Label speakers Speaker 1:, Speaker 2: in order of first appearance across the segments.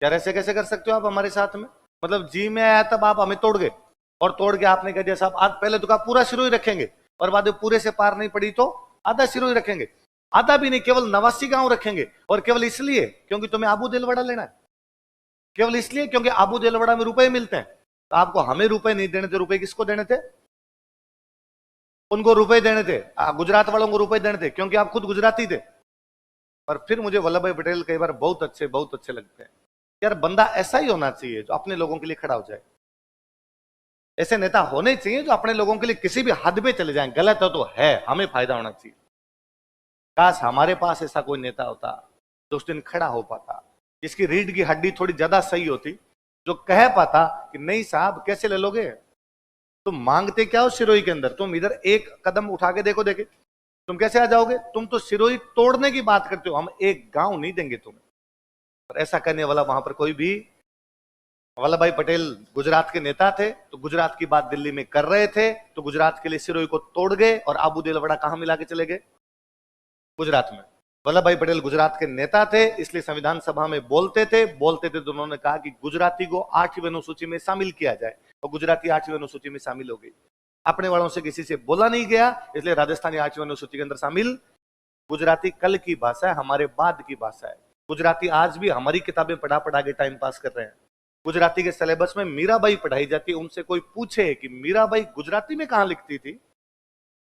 Speaker 1: यार ऐसे कैसे कर सकते हो आप हमारे साथ में? मतलब जी में आया तब आप हमें तोड़ गए, और तोड़ के आपने कह दिया साहब आज पहले तो कहा पूरा सिरोही रखेंगे, और बाद में पूरे से पार नहीं पड़ी तो आधा सिरोही रखेंगे। आधा भी नहीं, केवल 89 गांव रखेंगे, और केवल इसलिए क्योंकि तुम्हें आबू देलवाड़ा लेना है, केवल इसलिए क्योंकि आबू देलवाड़ा में रुपए मिलते हैं। तो आपको हमें रुपए नहीं देने थे, रुपए किसको देने थे? उनको रुपए देने थे, गुजरात वालों को रुपए देने थे, क्योंकि आप खुद गुजराती थे। और फिर मुझे वल्लभ भाई पटेल कई बार बहुत अच्छे लगते हैं। यार बंदा ऐसा ही होना चाहिए जो अपने लोगों के लिए खड़ा हो जाए। ऐसे नेता होने चाहिए जो अपने लोगों के लिए किसी भी हद पे चले जाएं, गलत हो तो है, हमें फायदा होना चाहिए। काश हमारे पास ऐसा कोई नेता होता जो उस दिन खड़ा हो पाता, जिसकी रीढ़ की हड्डी थोड़ी ज्यादा सही होती, जो कह पाता कि नहीं साहब कैसे ले लोगे, तुम मांगते क्या हो सिरोही के अंदर, तुम इधर एक कदम उठा के देखो, देखे तुम कैसे आ जाओगे, तुम तो सिरोही तोड़ने की बात करते हो, हम एक गांव नहीं देंगे तुम्हें। पर ऐसा करने वाला वहां पर कोई भी, वल्लभ भाई पटेल गुजरात के नेता थे, तो गुजरात की बात दिल्ली में कर रहे थे, तो गुजरात के लिए सिरोही को तोड़ गए, और आबू देलवाड़ा कहां मिला के चले गए? गुजरात में। वल्लभ भाई पटेल गुजरात के नेता थे, इसलिए संविधान सभा में बोलते थे तो उन्होंने कहा कि गुजराती को 8वीं अनुसूची में शामिल किया जाए, और गुजराती 8वीं अनुसूची में शामिल हो गई। अपने वालों से किसी से बोला नहीं गया, इसलिए राजस्थानी 8वीं अनुसूची के अंदर शामिल। गुजराती कल की भाषा है, हमारे बाद की भाषा है। गुजराती आज भी हमारी किताबें पढ़ा पढ़ा के टाइम पास कर रहे हैं। गुजराती के सिलेबस में मीराबाई पढ़ाई जाती है। उनसे कोई पूछे कि मीराबाई गुजराती में कहां लिखती थी,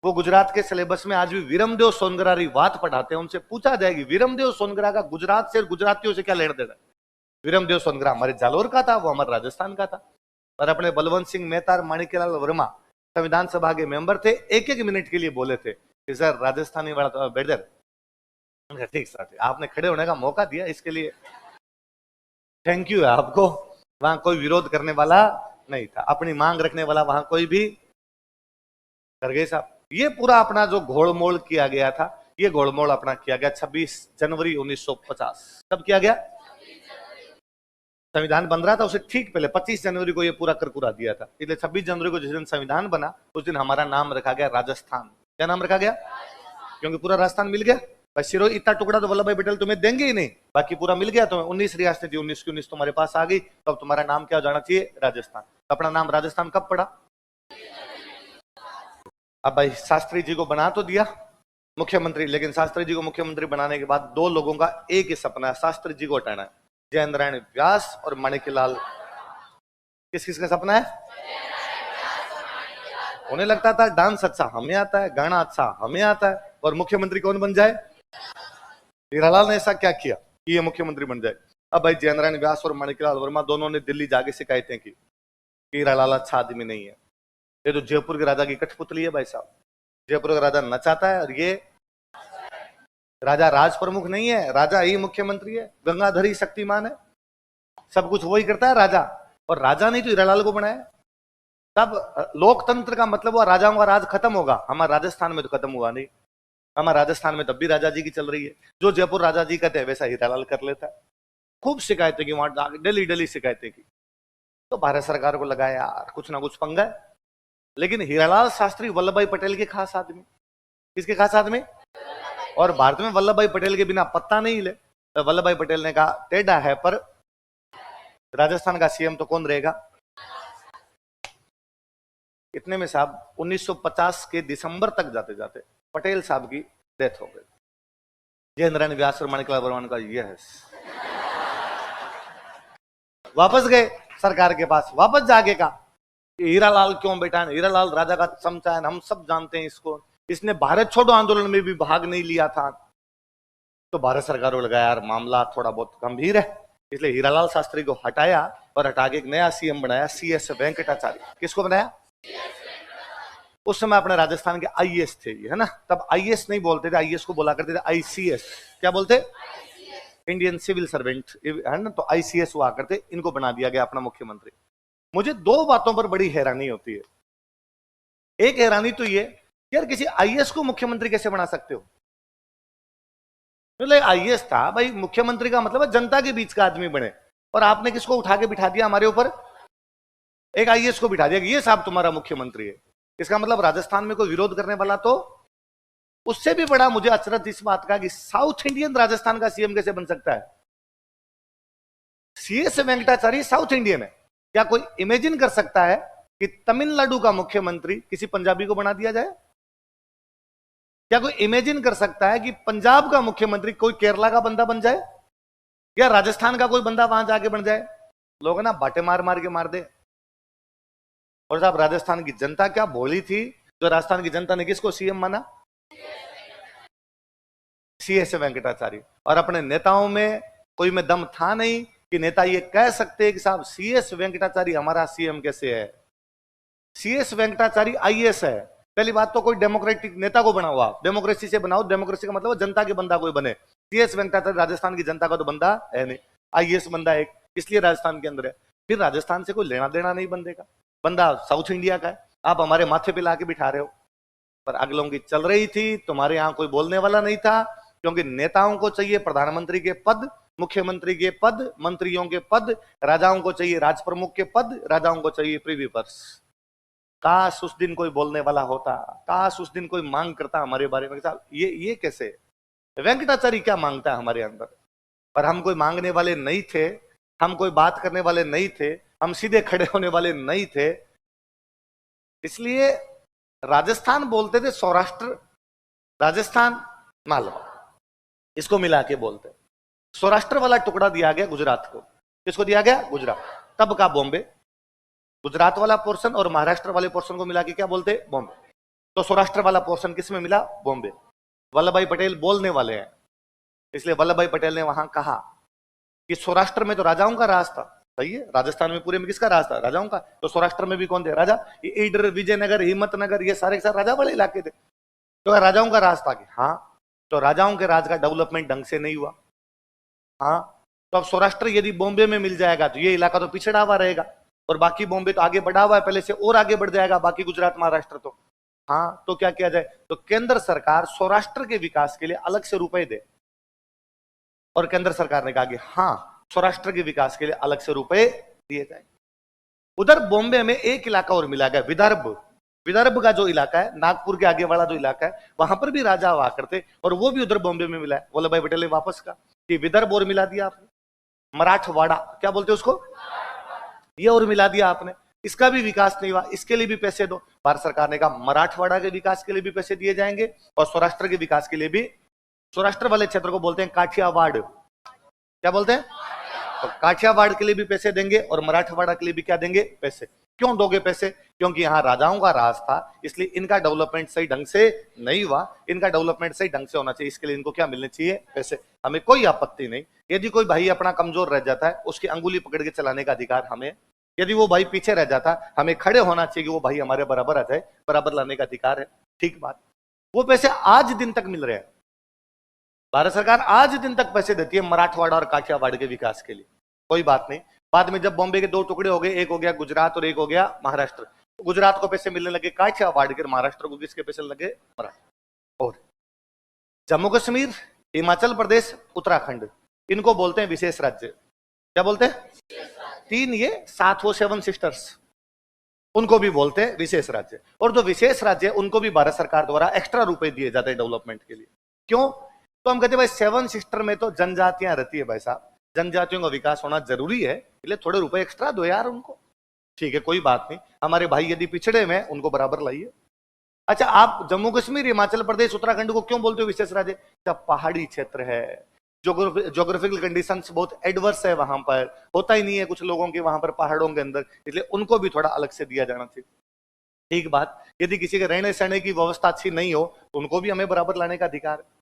Speaker 1: वो गुजरात के सिलेबस में आज भी वीरमदेव सोनगरारी बात पढ़ाते हैं। उनसे पूछा जाएगी वीरमदेव सोनगरा का गुजरात से गुजरातियों से क्या लेना देना? वीरमदेव सोनगरा हमारे जालोर का था, वो हमारे राजस्थान का था। और अपने बलवंत सिंह मेहता, माणिक्यलाल वर्मा संविधान सभा के मेंबर थे, एक एक मिनट के लिए बोले थे कि सर राजस्थानी वाला तो बेटर। ठीक सर, आपने खड़े होने का मौका दिया, इसके लिए थैंक यू है आपको। वहां कोई विरोध करने वाला नहीं था, अपनी मांग रखने वाला वहां कोई भी कर गए साहब। ये पूरा अपना जो घोड़मोड़ किया गया था, ये घोड़मोड़ अपना किया गया 26 जनवरी 1950। कब किया गया? संविधान बन रहा था उसे ठीक पहले 25 जनवरी को ये पूरा करकुरा दिया था। इसलिए 26 जनवरी को जिस दिन संविधान बना, उस दिन हमारा नाम रखा गया राजस्थान। क्या नाम रखा गया? क्योंकि पूरा राजस्थान मिल गया। सिरोही इतना टुकड़ा तो वल्लभ भाई पटेल तुम्हें देंगे ही नहीं, बाकी पूरा मिल गया तुम्हें। 19 रियासतें थी, 19 की 19 तुम्हारे पास आ गई, तो अब तुम्हारा नाम क्या हो जाना चाहिए? राजस्थान। अपना नाम राजस्थान कब पड़ा? अब भाई शास्त्री जी को बना तो दिया मुख्यमंत्री, लेकिन शास्त्री जी को मुख्यमंत्री बनाने के बाद दो लोगों का एक ही सपना है, शास्त्री जी को हटाना है। जयेंद्र नारायण व्यास और माणिक्यलाल। किस किस का सपना है? उन्हें लगता था डांस अच्छा हमें आता है, गाना अच्छा हमें आता है, और मुख्यमंत्री कौन बन जाए? हीरालाल ने ऐसा क्या किया कि ये मुख्यमंत्री बन जाए? अब भाई जयेंद्र नारायण व्यास और माणिक्यलाल वर्मा दोनों ने दिल्ली जाके शिकायतें की कि हीरालाल अच्छा आदमी नहीं है, ये तो जयपुर के राजा की कठपुतली है भाई साहब। जयपुर का राजा नचाता है, और ये राजा राज प्रमुख नहीं है, राजा ही मुख्यमंत्री है, गंगाधरी शक्तिमान है, सब कुछ वही करता है राजा। और राजा नहीं तो हीरालाल को बनाया। तब लोकतंत्र का मतलब हुआ राजाओं का राज खत्म होगा। हमारे राजस्थान में तो खत्म हुआ नहीं, हमारे राजस्थान में तब भी राजा जी की चल रही है। जो जयपुर राजा जी कहते हैं वैसा हीरालाल कर लेता है। खूब शिकायतें की, वहां डेली डेली शिकायतें की। तो भारत सरकार को लगा यार कुछ ना कुछ पंगा है। लेकिन हीरालाल शास्त्री वल्लभ भाई पटेल के खास आदमी। किसके खास आदमी? और भारत में वल्लभ भाई पटेल के बिना पत्ता नहीं हिले। तो वल्लभ भाई पटेल ने कहा टेढ़ा है पर राजस्थान का सीएम तो कौन रहेगा? इतने में साहब 1950 के दिसंबर तक जाते जाते पटेल साहब की डेथ हो गई। जयेंद्र नारायण व्यास और माणिक्यलाल वर्मा का यस वापस गए सरकार के पास, वापस जाके कहा हीरालाल क्यों बैठा है? हीरालाल राजा का चमचा है, हम सब जानते हैं इसको, इसने भारत छोड़ो आंदोलन में भी भाग नहीं लिया था। तो भारत सरकार को लगा यार मामला थोड़ा बहुत गंभीर है, इसलिए हीरालाल शास्त्री को हटाया और हटा के एक नया सीएम बनाया, CS वेंकटाचार्य। किसको बनाया? उस समय अपने राजस्थान के IAS थे ये, है ना। तब IAS नहीं बोलते थे, IAS को बोला करते थे ICS। क्या बोलते? इंडियन सिविल सर्वेंट, है ना। तो ICS हुआ करते, इनको बना दिया गया अपना मुख्यमंत्री। मुझे दो बातों पर बड़ी हैरानी होती है। एक हैरानी तो ये यार किसी IAS को मुख्यमंत्री कैसे बना सकते हो? तो IAS था भाई, मुख्यमंत्री का मतलब जनता के बीच का आदमी बने, और आपने किसको उठा के बिठा दिया हमारे ऊपर? एक IAS को बिठा दिया कि ये साहब तुम्हारा मुख्यमंत्री है। इसका मतलब राजस्थान में कोई विरोध करने वाला तो उससे भी बड़ा मुझे अचरज इस बात का कि साउथ इंडियन राजस्थान का सीएम कैसे बन सकता है? CS वेंकटाचार्य साउथ इंडियन है। क्या कोई इमेजिन कर सकता है कि तमिलनाडु का मुख्यमंत्री किसी पंजाबी को बना दिया जाए? क्या कोई इमेजिन कर सकता है कि पंजाब का मुख्यमंत्री कोई केरला का बंदा बन जाए, या राजस्थान का कोई बंदा वहां जाके बन जाए? लोग ना बाटे मार मार के मार दे। और साहब राजस्थान की जनता क्या भोली थी, जो राजस्थान की जनता ने किसको सीएम माना? CS वेंकटाचार्य। और अपने नेताओं में कोई में दम था नहीं कि नेता ये कह सकते कि साहब CS वेंकटाचार्य हमारा सीएम कैसे है। CS वेंकटाचार्य IAS है। पहली बात तो कोई डेमोक्रेटिक नेता को बना हुआ, डेमोक्रेसी से बनाओ, डेमोक्रेसी का मतलब जनता के बंदा कोई बने। CS वेंकटाचार्य राजस्थान की जनता का तो बंदा है नहीं, IAS बंदा एक, इसलिए राजस्थान के अंदर है। फिर राजस्थान से कोई लेना देना नहीं बंदे का, बंदा साउथ इंडिया का है। आप हमारे माथे पे लाके बिठा रहे हो। पर अगलों की चल रही थी, तुम्हारे यहां कोई बोलने वाला नहीं था, क्योंकि नेताओं को चाहिए प्रधानमंत्री के पद, मुख्यमंत्री के पद, मंत्रियों के पद, राजाओं को चाहिए राज प्रमुख के पद, राजाओं को चाहिए प्रिवी पर्स। काश उस दिन कोई बोलने वाला होता, काश उस दिन कोई मांग करता हमारे बारे में, ये कैसे वेंकटाचार्य क्या मांगता है हमारे अंदर। पर हम कोई मांगने वाले नहीं थे, हम कोई बात करने वाले नहीं थे, हम सीधे खड़े होने वाले नहीं थे। इसलिए राजस्थान बोलते थे सौराष्ट्र, राजस्थान, मालवा, इसको मिला के बोलते। सौराष्ट्र वाला टुकड़ा दिया गया गुजरात को। किसको दिया गया? गुजरात। तब का बॉम्बे। गुजरात वाला पोर्शन और महाराष्ट्र वाले पोर्शन को मिला के क्या बोलते? बॉम्बे। तो सौराष्ट्र वाला पोर्शन किस में मिला? बॉम्बे। वल्लभ भाई पटेल बोलने वाले हैं, इसलिए वल्लभ भाई पटेल ने वहां कहा कि सौराष्ट्र में तो राजाओं का राज था। सही है, राजस्थान में पूरे में किसका राज था? राजाओं का। तो सौराष्ट्र में भी कौन थे? राजा। ईडर, विजयनगर, हिम्मतनगर, ये सारे के सारे राजा वाले इलाके थे, तो राजाओं का राज था कि हाँ। तो राजाओं के राज का डेवलपमेंट ढंग से नहीं हुआ। हाँ, तो अब सौराष्ट्र यदि बॉम्बे में मिल जाएगा तो ये इलाका तो पिछड़ा हुआ रहेगा, और बाकी बॉम्बे तो आगे बढ़ा हुआ है पहले से, और आगे बढ़ जाएगा बाकी गुजरात महाराष्ट्र तो। हाँ, तो क्या किया जाए? तो केंद्र सरकार सौराष्ट्र के विकास के लिए अलग से रुपए दे। और केंद्र सरकार ने कहा कि हाँ, सौराष्ट्र के विकास के लिए अलग से रुपए दिए जाए। उधर बॉम्बे में एक इलाका और मिला गया, विदर्भ। विदर्भ का जो इलाका है, नागपुर के आगे वाला जो इलाका है, वहां पर भी राजा हुआ करते, और वो भी उधर बॉम्बे में मिला है। वल्लभ भाई पटेल ने वापस कहा कि विदर्भ और मिला दिया आपने, मराठवाड़ा क्या बोलते हैं उसको, ये और मिला दिया आपने, इसका भी विकास नहीं हुआ, इसके लिए भी पैसे दो। भारत सरकार ने कहा मराठवाड़ा के विकास के लिए भी पैसे दिए जाएंगे, और सौराष्ट्र के विकास के लिए भी। सौराष्ट्र वाले क्षेत्र को बोलते हैं काठियावाड़। क्या बोलते हैं? तो काठियावाड़ के लिए भी पैसे देंगे, और मराठवाड़ा के लिए भी क्या देंगे? पैसे। क्यों दोगे पैसे? क्योंकि यहाँ राजाओं का राज था, इसलिए इनका डेवलपमेंट सही ढंग से नहीं हुआ, इनका डेवलपमेंट सही ढंग से होना चाहिए, इसके लिए इनको क्या मिलने चाहिए? पैसे। हमें कोई आपत्ति नहीं, यदि कोई भाई अपना कमजोर रह जाता है, उसकी अंगुली पकड़ के चलाने का अधिकार हमें। यदि वो भाई पीछे रह जाता, हमें खड़े होना चाहिए कि वो भाई हमारे बराबर आ जाए, बराबर लाने का अधिकार है। ठीक बात। वो पैसे आज दिन तक मिल रहे हैं, भारत सरकार आज दिन तक पैसे देती है मराठवाड़ा और काठियावाड़ के विकास के लिए। कोई बात नहीं, बाद में जब बॉम्बे के दो टुकड़े हो गए, एक हो गया गुजरात और एक हो गया महाराष्ट्र, तो गुजरात को पैसे मिलने लगे काठियावाड़ के, महाराष्ट्र को किसके पैसे लगे? मराठा। और जम्मू कश्मीर, हिमाचल प्रदेश, उत्तराखंड, इनको बोलते हैं विशेष राज्य। क्या बोलते हैं? तीन ये सात वो 7 सिस्टर्स, उनको भी बोलते हैं विशेष राज्य। और जो विशेष राज्य है उनको भी भारत सरकार द्वारा एक्स्ट्रा रुपए दिए जाते हैं डेवलपमेंट के लिए। क्यों? तो हम कहते हैं भाई 7 सिस्टर में तो जनजातियां रहती है भाई साहब, जनजातियों का विकास होना जरूरी है, इसलिए थोड़े रुपए एक्स्ट्रा दो यार उनको। ठीक है, कोई बात नहीं, हमारे भाई यदि पिछड़े में उनको बराबर लाइए। अच्छा, आप जम्मू कश्मीर, हिमाचल प्रदेश, उत्तराखंड को क्यों बोलते हो विशेष राज्य? जब पहाड़ी क्षेत्र है, जोग्राफिकल कंडीशंस बहुत एडवर्स है, वहां पर होता ही नहीं है कुछ लोगों के वहां पर पहाड़ों के अंदर, इसलिए उनको भी थोड़ा अलग से दिया जाना चाहिए। ठीक बात। यदि किसी के रहने सहने की व्यवस्था अच्छी नहीं हो तो उनको भी हमें बराबर लाने का अधिकार है।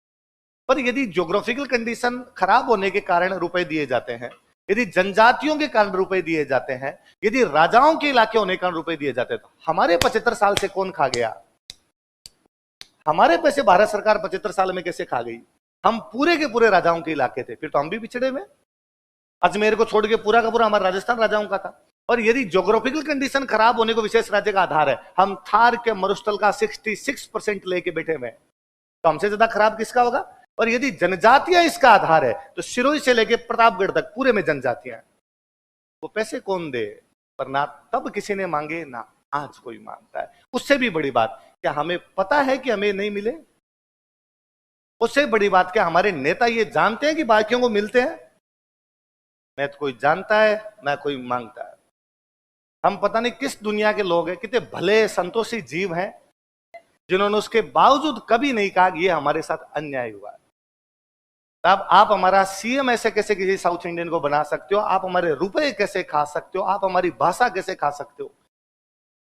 Speaker 1: पर यदि ज्योग्राफिकल कंडीशन खराब होने के कारण रुपए दिए जाते हैं, यदि जनजातियों के कारण रुपए दिए जाते हैं, यदि राजाओं के इलाके होने के कारण रुपए दिए जाते हैं, तो हमारे 75 साल से कौन खा गया? हमारे पैसे भारत सरकार 75 साल में कैसे खा गई? हम पूरे के पूरे राजाओं के इलाके थे, फिर तो हम भी पिछड़े में। अजमेर को छोड़ के पूरा का पूरा हमारा राजस्थान राजाओं का था। और यदि ज्योग्राफिकल कंडीशन खराब होने को विशेष राज्य का आधार है, हम थार के मरुस्थल का 66% लेके बैठे हुए, तो हमसे ज्यादा खराब किसका होगा? और यदि जनजातियां इसका आधार है, तो सिरोही से लेके प्रतापगढ़ तक पूरे में जनजातियां, वो पैसे कौन दे? पर ना तब किसी ने मांगे, ना आज कोई मांगता है। उससे भी बड़ी बात, क्या हमें पता है कि हमें नहीं मिले? उससे बड़ी बात क्या हमारे नेता ये जानते हैं कि बाकियों को मिलते हैं? न तो कोई जानता है न कोई मांगता है। हम पता नहीं किस दुनिया के लोग हैं, कितने भले संतोषी जीव हैं, जिन्होंने उसके बावजूद कभी नहीं कहा कि ये हमारे साथ अन्याय हुआ है। अब आप हमारा सीएम ऐसे कैसे किसी साउथ इंडियन को बना सकते हो? आप हमारे रुपए कैसे खा सकते हो? आप हमारी भाषा कैसे खा सकते हो?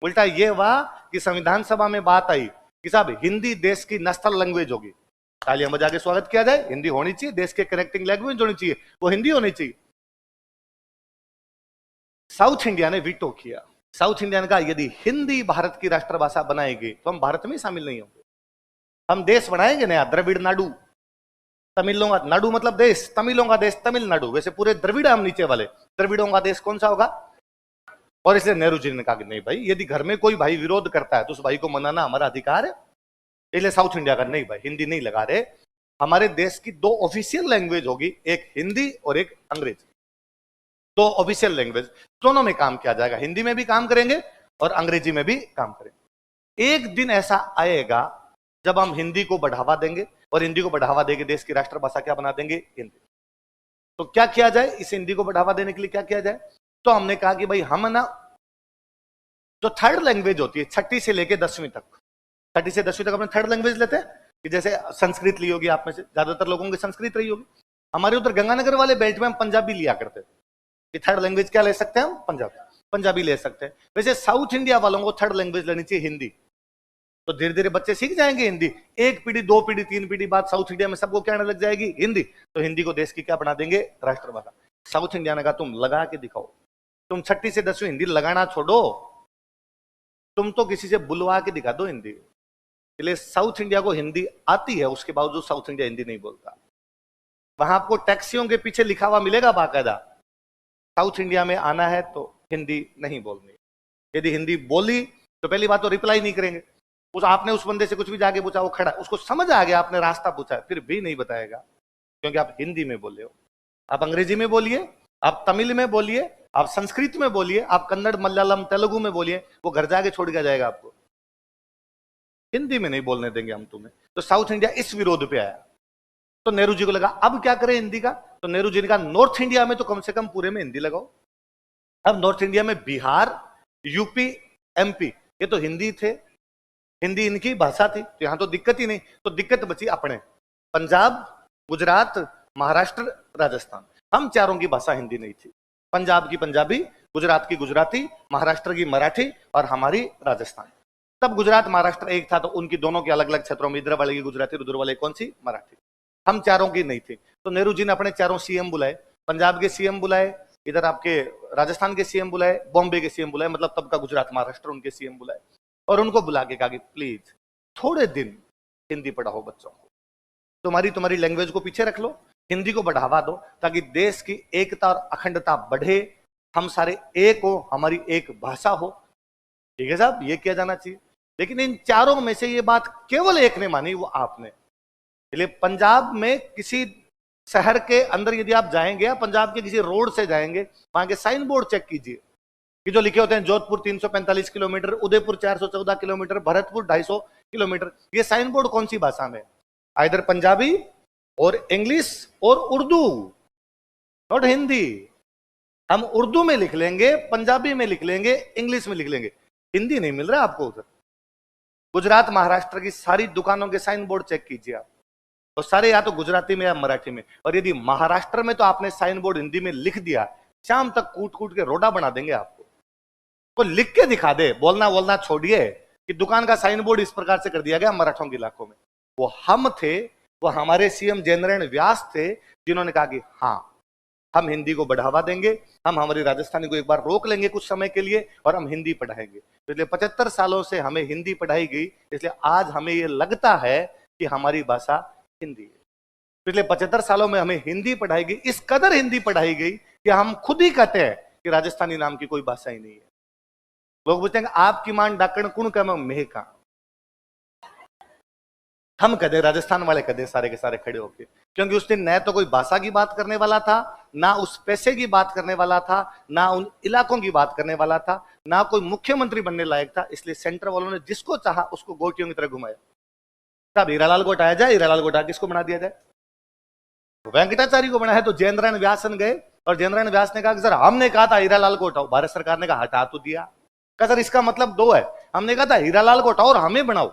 Speaker 1: उल्टा ये हुआ कि संविधान सभा में बात आई कि साहब हिंदी देश की नेशनल लैंग्वेज होगी, तालियां बजा के स्वागत किया जाए, हिंदी होनी चाहिए, देश के कनेक्टिंग लैंग्वेज होनी चाहिए, वो हिंदी होनी चाहिए। साउथ इंडिया ने वीटो किया। साउथ इंडिया ने कहा यदि हिंदी भारत की राष्ट्रभाषा बनाएगी तो हम भारत में शामिल नहीं होंगे। हम देश बनाएंगे नया, द्रविड़ नाडु, तमिलों का नाडु मतलब देश, तमिलों का देश तमिलनाडु, वैसे पूरे द्रविड़ हम नीचे वाले, द्रविड़ों का देश कौन सा होगा? और इसलिए नेहरू जी ने कहा कि नहीं भाई, यदि घर में कोई भाई विरोध करता है तो उस भाई को मनाना हमारा अधिकार है। इसलिए साउथ इंडिया का नहीं भाई, हिंदी नहीं लगा रहे, हमारे देश की दो ऑफिशियल लैंग्वेज होगी, एक हिंदी और एक अंग्रेजी, दो ऑफिशियल लैंग्वेज, दोनों में काम किया जाएगा, हिंदी में भी काम करेंगे और अंग्रेजी में भी काम करेंगे। एक दिन ऐसा आएगा जब हम हिंदी को बढ़ावा देंगे, और हिंदी को बढ़ावा देके देश की राष्ट्रभाषा क्या बना देंगे? हिंदी। तो क्या किया जाए इस हिंदी को बढ़ावा देने के लिए? क्या किया जाए? तो हमने कहा कि भाई हम ना जो थर्ड लैंग्वेज होती है, छठी से लेके 10वीं तक, छठी से 10वीं तक अपने थर्ड लैंग्वेज लेते हैं कि जैसे संस्कृत ली होगी, आप में से ज्यादातर लोगों की संस्कृत रही होगी, हमारे उधर गंगानगर वाले बेल्ट में हम पंजाबी लिया करते थे कि थर्ड लैंग्वेज क्या ले सकते हैं हम? पंजाबी ले सकते हैं। वैसे साउथ इंडिया वालों को थर्ड लैंग्वेज लेनी चाहिए हिंदी, तो धीरे धीरे बच्चे सीख जाएंगे हिंदी, एक पीढ़ी, दो पीढ़ी, तीन पीढ़ी बाद साउथ इंडिया में सबको क्या आने लग जाएगी? हिंदी। तो हिंदी को देश की क्या बना देंगे? राष्ट्रभाषा। साउथ इंडिया ने कहा तुम लगा के दिखाओ, तुम छठी से 10वीं हिंदी लगाना छोड़ो, तुम तो किसी से बुलवा के दिखा दो हिंदी। इसलिए साउथ इंडिया को हिंदी आती है, उसके बावजूद साउथ इंडिया हिंदी नहीं बोलता। वहां आपको टैक्सियों के पीछे लिखा हुआ मिलेगा बाकायदा, साउथ इंडिया में आना है तो हिंदी नहीं बोलनी। यदि हिंदी बोली तो पहली बात तो रिप्लाई नहीं करेंगे, उस आपने उस बंदे से कुछ भी जाके पूछा, वो खड़ा, उसको समझ आ गया आपने रास्ता पूछा, फिर भी नहीं बताएगा, क्योंकि आप हिंदी में बोले हो। आप अंग्रेजी में बोलिए, आप तमिल में बोलिए, आप संस्कृत में बोलिए, आप कन्नड़, मलयालम, तेलुगु में बोलिए, वो घर जाके छोड़ के जाएगा आपको। हिंदी में नहीं बोलने देंगे हम तुम्हें। तो साउथ इंडिया इस विरोध पे आया। तो नेहरू जी को लगा अब क्या करें हिंदी का? तो नेहरू जी ने कहा नॉर्थ इंडिया में तो कम से कम पूरे में हिंदी लगाओ। अब नॉर्थ इंडिया में बिहार, यूपी, एमपी, ये तो हिंदी थे, हिंदी इनकी भाषा थी, तो यहां तो दिक्कत ही नहीं। तो दिक्कत बची अपने पंजाब, गुजरात, महाराष्ट्र, राजस्थान, हम चारों की भाषा हिंदी नहीं थी। पंजाब की पंजाबी, गुजरात की गुजराती, महाराष्ट्र की मराठी और हमारी राजस्थान। तब गुजरात महाराष्ट्र एक था, तो उनकी दोनों के अलग अलग क्षेत्रों में, इधर वाले की गुजराती, उधर वाले कौन सी? मराठी। हम चारों की नहीं थी। तो नेहरू जी ने अपने चारों सीएम बुलाए, पंजाब के सीएम बुलाए, इधर आपके राजस्थान के सीएम बुलाए, बॉम्बे के सीएम बुलाए, मतलब तब का गुजरात महाराष्ट्र उनके सीएम बुलाए, और उनको बुला के कहा कि प्लीज थोड़े दिन हिंदी पढ़ाओ बच्चों को, तुम्हारी लैंग्वेज को पीछे रख लो, हिंदी को बढ़ावा दो, ताकि देश की एकता और अखंडता बढ़े, हम सारे एक हो, हमारी एक भाषा हो। ठीक है साहब, ये किया जाना चाहिए। लेकिन इन चारों में से ये बात केवल एक ने मानी, वो आपने। इसलिए पंजाब में किसी शहर के अंदर यदि आप जाएंगे, या पंजाब के किसी रोड से जाएंगे, वहां के साइन बोर्ड चेक कीजिए कि जो लिखे होते हैं Jodhpur 345 kilometre, Udaipur 414 kilometre, Bharatpur 250 kilometre, ये साइन बोर्ड कौन सी भाषा में? इधर पंजाबी और इंग्लिश और उर्दू, नॉट हिंदी। हम उर्दू में लिख लेंगे, पंजाबी में लिख लेंगे, इंग्लिश में लिख लेंगे, हिंदी नहीं मिल रहा आपको उधर। गुजरात महाराष्ट्र की सारी दुकानों के साइन बोर्ड चेक कीजिए आप, और सारे या तो गुजराती में या मराठी में। और यदि महाराष्ट्र में तो आपने साइन बोर्ड हिंदी में लिख दिया, शाम तक कूट कूट के रोडा बना देंगे आपको। वो लिख के दिखा दे, बोलना छोड़िए कि दुकान का साइन बोर्ड इस प्रकार से कर दिया गया मराठों के इलाकों में। वो हम थे, वो हमारे सीएम जयनारायण व्यास थे, जिन्होंने कहा कि हाँ, हम हिंदी को बढ़ावा देंगे, हम हमारी राजस्थानी को एक बार रोक लेंगे कुछ समय के लिए, और हम हिंदी पढ़ाएंगे। तो इसलिए 75 सालों से हमें हिंदी पढ़ाई गई, इसलिए आज हमें ये लगता है कि हमारी भाषा हिंदी है। पिछले 75 सालों में हमें हिंदी पढ़ाई गई, इस कदर हिंदी पढ़ाई गई कि हम खुद ही कहते हैं कि राजस्थानी नाम की कोई भाषा ही नहीं है। लोग पूछते हैं आपकी मान डाकण कुण का मेह का, हम कदे राजस्थान वाले कदे सारे के सारे खड़े होके, क्योंकि उस दिन न तो कोई भाषा की बात करने वाला था, ना उस पैसे की बात करने वाला था, ना उन इलाकों की बात करने वाला था, ना कोई मुख्यमंत्री बनने लायक था। इसलिए सेंटर वालों ने जिसको चाहा उसको गोटियों की तरह घुमाया। तब हीरालाल को हटाया जाए, हीरालाल को हटा किसको बना दिया जाए? वेंकटाचार्य को बनाया। तो जयनारायण व्यासन गए, और जयनारायण व्यास ने कहा कि सर हमने कहा था हीरालाल को हटाओ, भारत सरकार ने कहा हटा तो दिया। कहा सर इसका मतलब दो है, हमने कहा था हीरालाल को हटाओ और हमें बनाओ,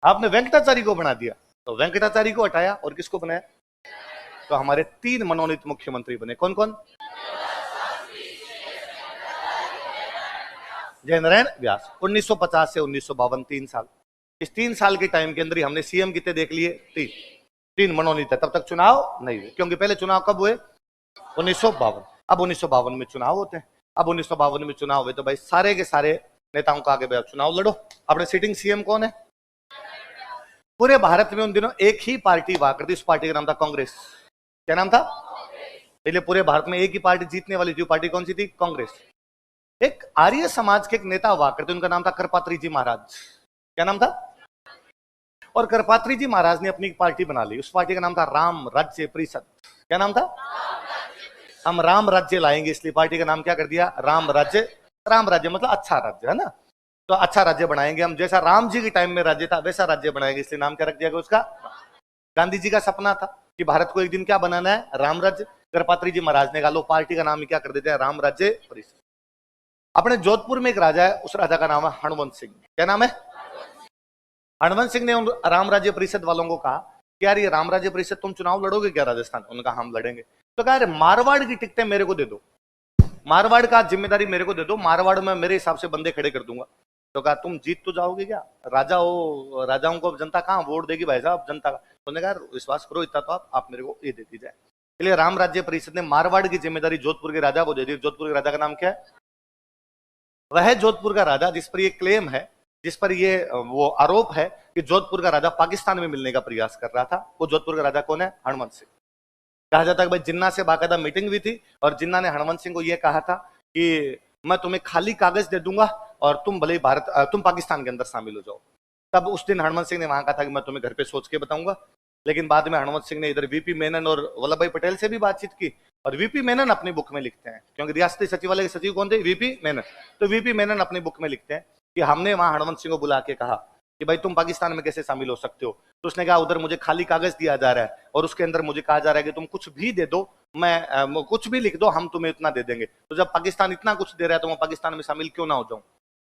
Speaker 1: आपने वेंकटाचारी को बना दिया। तो वेंकटाचारी को हटाया और किसको बनाया? तो हमारे 3 मनोनीत मुख्यमंत्री बने। कौन कौन? जयनारायण व्यास। 1950 से 1952 3 साल। इस 3 साल के टाइम के अंदर ही हमने सीएम कितने देख लिए? 3 मनोनीत है। तब तक चुनाव नहीं हुए, क्योंकि पहले चुनाव कब हुए? 1952। अब 1952 में चुनाव होते हैं। अब 1952 में चुनाव हुए तो भाई सारे के सारे नेताओं को आगे भाई चुनाव लड़ो। अपने सिटिंग सीएम कौन है? पूरे भारत में उन दिनों एक ही पार्टी हुआ करती, उस पार्टी का नाम था कांग्रेस। क्या नाम था? पहले पूरे भारत में एक ही पार्टी जीतने वाली थी, पार्टी कौन सी थी? कांग्रेस। एक आर्य समाज के एक नेता हुआ करते, उनका नाम था करपात्री जी महाराज। क्या नाम था? और करपात्री जी महाराज ने अपनी पार्टी बना ली, उस पार्टी का नाम था राम राज्य परिषद। क्या नाम था? हम राम राज्य लाएंगे, इसलिए पार्टी का नाम क्या कर दिया? राम राज्य। राम राज्य मतलब अच्छा राज्य, है ना? तो अच्छा राज्य बनाएंगे हम, जैसा राम जी के टाइम में राज्य था वैसा राज्य बनाएंगे, इसलिए नाम क्या रख दिया गया उसका? गांधी जी का सपना था कि भारत को एक दिन क्या बनाना है? राम राज्य। करपात्री जी महाराज ने कहा लो पार्टी का नाम ही क्या कर देते हैं? राम राज्य परिषद। अपने जोधपुर में एक राजा है, उस राजा का नाम है हणवंत सिंह। क्या नाम है? हणवंत सिंह ने उन राम राज्य परिषद वालों को कहा कि यार ये राम राज्य परिषद तुम चुनाव लड़ोगे क्या राजस्थान? उनका हम लड़ेंगे। तो कहा मारवाड़ की टिकटें मेरे को दे दो, मारवाड़ का जिम्मेदारी मेरे को दे दो, मारवाड़ में मेरे हिसाब से बंदे खड़े कर दूंगा। तो कहा तुम जीत तो जाओगे क्या? राजा हो, राजाओं को जनता कहाँ वोट देगी भाई साहब? जनता का। उन्होंने कहा विश्वास करो इतना तो आप मेरे को ये दे दी जाए। इसलिए राम राज्य परिषद ने मारवाड़ की जिम्मेदारी जोधपुर के राजा को दे दी। जोधपुर के राजा का नाम क्या है? वह जोधपुर का राजा जिस पर ये क्लेम है, जिस पर ये वो आरोप है कि जोधपुर का राजा पाकिस्तान में मिलने का प्रयास कर रहा था, वो जोधपुर का राजा कौन है? हणवंत सिंह। कहा जाता है कि भाई जिन्ना से बाकायदा मीटिंग हुई थी और जिन्ना ने हणवंत सिंह को यह कहा था कि मैं तुम्हें खाली कागज दे दूंगा और तुम भले तुम पाकिस्तान के अंदर शामिल हो जाओ। तब उस दिन हणवंत सिंह ने वहां कहा था कि मैं तुम्हें घर पे सोच के बताऊंगा। लेकिन बाद में हणवंत सिंह ने इधर वीपी मेनन और वल्लभ भाई पटेल से भी बातचीत की, और वीपी मेनन अपनी बुक में लिखते हैं, क्योंकि रियासती सचिवालय के सचिव कौन थे? वीपी मेनन। तो वीपी मेनन अपनी बुक में लिखते हैं कि हमने वहां हणवंत सिंह को बुला के कहा कि भाई तुम पाकिस्तान में कैसे शामिल हो सकते हो? तो उसने कहा उधर मुझे खाली कागज दिया जा रहा है और उसके अंदर मुझे कहा जा रहा है कि तुम कुछ भी दे दो, मैं कुछ भी लिख दो, हम तुम्हें इतना दे देंगे। तो जब पाकिस्तान इतना कुछ दे रहा है तो मैं पाकिस्तान में शामिल क्यों ना हो जाऊं?